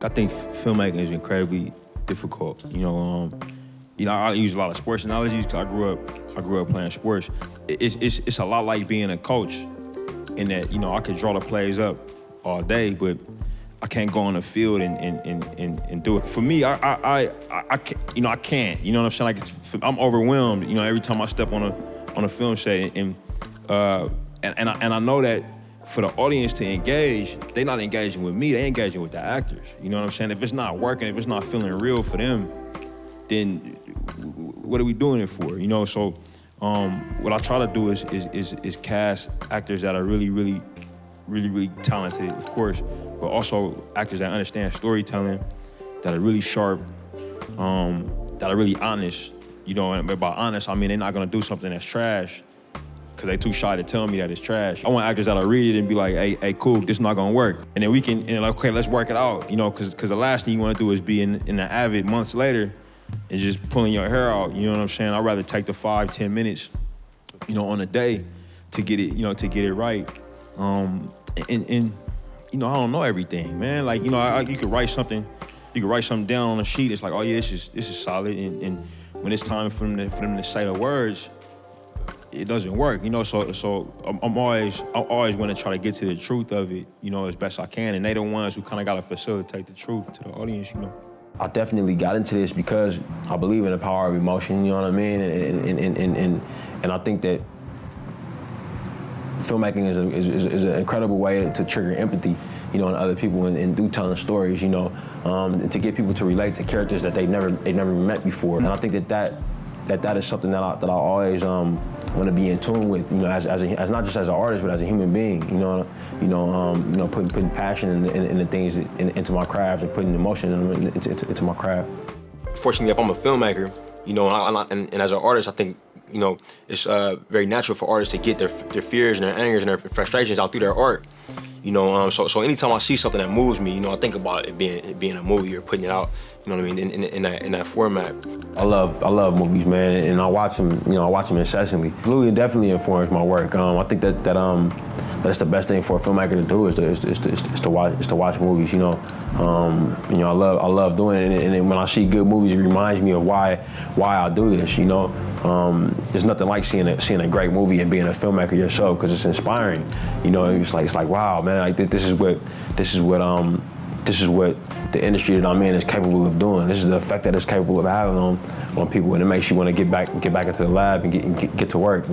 I think filmmaking is incredibly difficult. I use a lot of sports analogies because I grew up playing sports. It's a lot like being a coach in that, I could draw the plays up all day, but I can't go on the field and do it. For me, I can't. You know what I'm saying? Like I'm overwhelmed. Every time I step on a film set, and I know that for the audience to engage, they're not engaging with me. They're engaging with the actors. You know what I'm saying? If it's not working, if it's not feeling real for them, then what are we doing it for? So what I try to do is cast actors that are really talented, of course, but also actors that understand storytelling, that are really sharp, that are really honest. And by honest, I mean they're not gonna do something that's trash because they're too shy to tell me that it's trash. I want actors that'll read it and be like, hey, cool, this is not gonna work. And then we can, okay, let's work it out, because the last thing you wanna do is be in the Avid months later and just pulling your hair out, you know what I'm saying? I'd rather take the 5-10 minutes, on a day to get it right. I don't know everything, man. Like, you could write something down on a sheet. It's like, oh yeah, this is solid. And when it's time for them to say the words, it doesn't work. So I'm always going to try to get to the truth of it, as best I can. And they the ones who kind of got to facilitate the truth to the audience, I definitely got into this because I believe in the power of emotion, you know what I mean? And I think that filmmaking is an incredible way to trigger empathy, in other people and through telling stories, and to get people to relate to characters that they never met before. And I think that is something that I always want to be in tune with, as not just as an artist, but as a human being, putting passion in the things into my craft and putting emotion into my craft. Fortunately, if I'm a filmmaker, and as an artist, I think it's very natural for artists to get their fears and their angers and their frustrations out through their art. So anytime I see something that moves me, I think about it being a movie or putting it out, in that format. I love movies, man, and I watch them, incessantly. Really, definitely informs my work. I think that's the best thing for a filmmaker to do is to watch movies. I love doing it, and when I see good movies, it reminds me of why I do this. There's nothing like seeing a great movie and being a filmmaker yourself because it's inspiring. It's like wow, man, like this is what the industry that I'm in is capable of doing. This is the effect that it's capable of having on people, and it makes you want to get back into the lab and get to work.